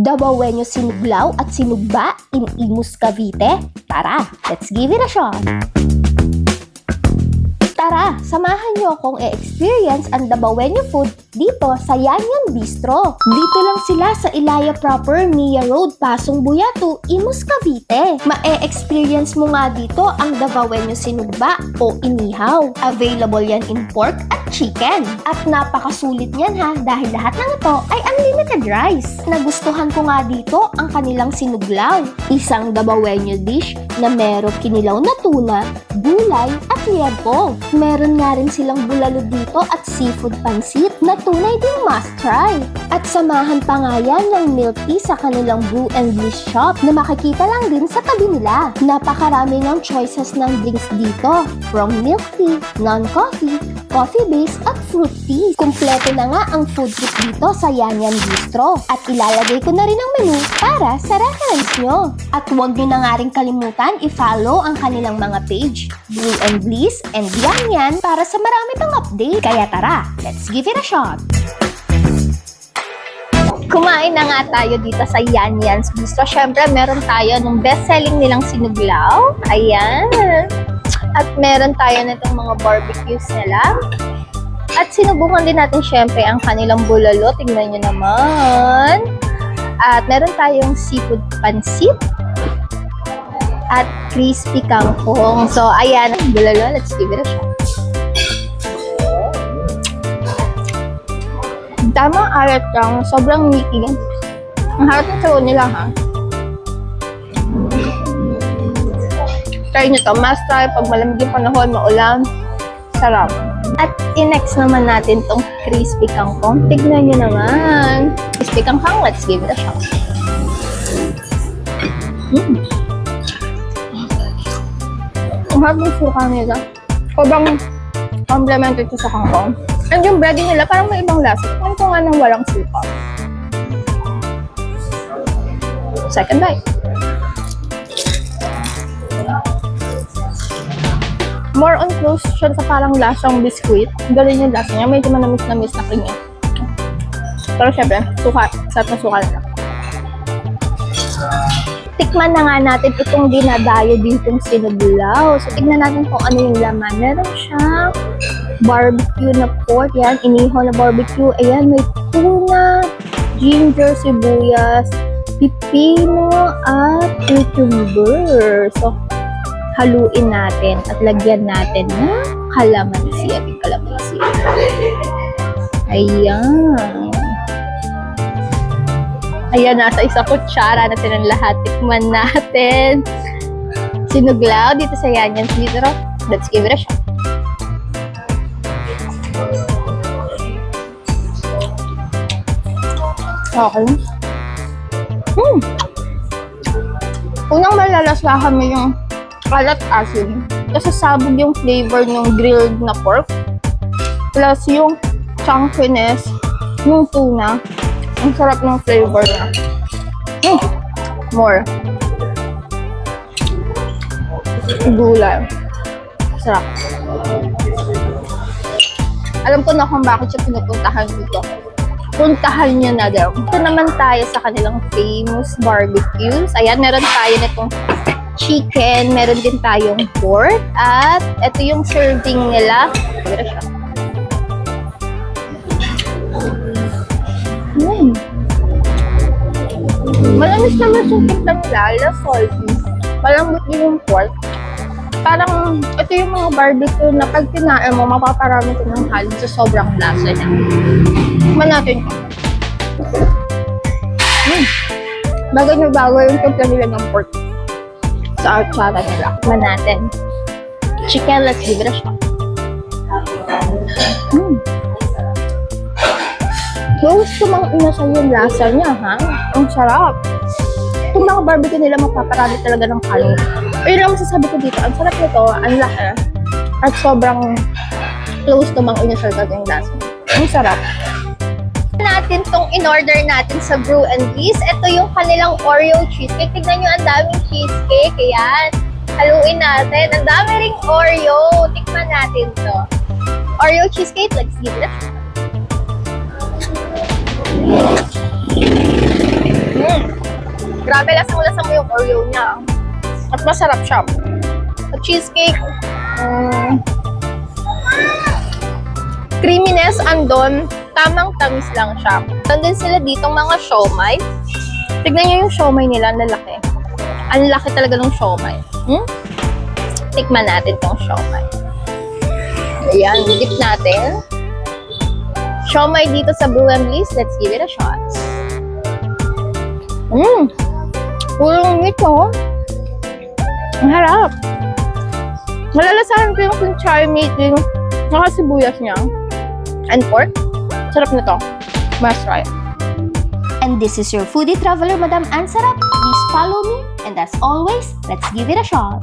Dabawenyo sinuglaw at sinugba in Imus, Cavite? Tara, let's give it a shot! Tara, samahan niyo akong e-experience ang Dabawenyo food dito sa Yan Yan Bistro. Dito lang sila sa Ilaya Proper, Mia Road, Pasong Buyato, Imus, Cavite. Ma-e-experience mo nga dito ang Dabawenyo sinugba o inihaw. Available yan in pork at chicken. At napakasulit niyan ha, dahil lahat ng ito ay unlimited rice. Nagustuhan ko nga dito ang kanilang sinuglaw. Isang Dabawenyo dish na meron kinilaw na tuna, gulay at liempo. Meron nga rin silang bulalo dito at seafood pansit na tunay ding must try. At samahan pa nga yan ng milk tea sa kanilang Brew and Bliss shop na makikita lang din sa tabi nila. Napakarami ng choices ng drinks dito, from milk tea, non-coffee, coffee-based at fruit tea. Kumpleto na nga ang food trip dito sa Yan Yan Bistro. At ilalagay ko na rin ang menu para sa reference nyo. At huwag nyo na nga rin kalimutan i-follow ang kanilang mga page, Brew and Bliss and Yan Yan, para sa marami pang update. Kaya tara, let's give it a shot! Kumain na nga tayo dito sa Yan Yan's Bistro. Syempre, meron tayo ng best-selling nilang sinuglaw. Ayan. At meron tayo nitong mga barbecues nila. At sinubukan din natin syempre ang kanilang bulalo. Tingnan nyo naman. At meron tayong seafood pansit. At crispy kangkong. So, ayan. Bulalo. Let's give it a shot. Tamang alat lang. Sobrang meaty. Ang harap ng sayo nila ha. Try nyo to. Must try pag malamig yung panahon, maulan. Sarap. At i-next naman natin tong crispy kangkong. Tignan nyo naman. Crispy kangkong. Let's give it a shot. Ang harap ng suka nila. Sobrang complementary to sa kangkong. And yung breading nila, parang may ibang lasa. Kung ito nga nang walang suka. Second bite. More on close siya sa parang lasang biskuit. Galing yung lasa niya. Medyo manamis-namis na kanya. Pero syempre, suka. Sarap na suka na. Tikman na nga natin itong dinadayo ditong sinuglaw. So, tignan natin kung ano yung laman. Meron siyang barbecue na pork. Yan, inihaw na barbecue. Ayan, may tuna, ginger, sibuyas, pipino, at cucumber. So, haluin natin at lagyan natin ng kalamansi. Ating kalamansi. Ayan. Ayan, nasa isa kutsara natin ang lahat. Tikman natin. Sinuglaw dito sa Yan Yan Bistro. Let's give it a shot. Okay. Unang malalasahan mo yung kalat asin. Kasi sabog yung flavor ng grilled na pork. Plus yung chunkiness ng tuna. Ang sarap ng flavor niya. More. Gulay. Sarap. Alam ko na kung bakit siya pinupuntahan dito. Puntahan nyo na daw. Ito naman tayo sa kanilang famous barbecues. Ayan, meron tayo nitong chicken. Meron din tayong pork. At ito yung serving nila. Give it a shot. Malamis naman yung tiklang lala, salty. Malambot din yung pork. Parang, ito yung mga barbecue na pag kinain mo, mapaparami ko ng halin sa sobrang lasa niya. Tikman natin ito. Bagay na bagay yung timpla nila ng pork sa atsara nila. Tikman natin. Chicken, let's give it a shot. Gusto mang inasal yung lasa niya, ha? Ang sarap. Itong mga barbecue nila, mapaparami talaga ng kanin. Pero yung masasabi ko dito, ang sarap nito, ang lasa. At sobrang close to mga inasal talaga yung lasa. Ang sarap. Natin tong in-order natin sa Brew and Bliss. Ito yung kanilang Oreo cheesecake. Tignan nyo, ang daming cheesecake. Ayan. Haluin natin. Ang dami ring Oreo. Tikman natin to. Oreo cheesecake. Let's give it a try. Grabe, lasang-lasa mo yung Oreo niya. At masarap siya. At cheesecake, creaminess andon, tamang tamis lang siya. Nandun sila ditong mga siomai. Tignan niyo yung siomai nila, ang lalaki. Ang laki talaga ng siomai. Tikman natin tong siomai. Ayan, dip natin. Siomai dito sa Blue and Bliss. Let's give it a shot. Purong meat mo. Ang harap. Malalasahan ko yung kunchay meat, yung nakasibuyas niya. And pork. Sarap na to. Must try. And this is your foodie traveler, Madam Ansarap. Please follow me. And as always, let's give it a shot.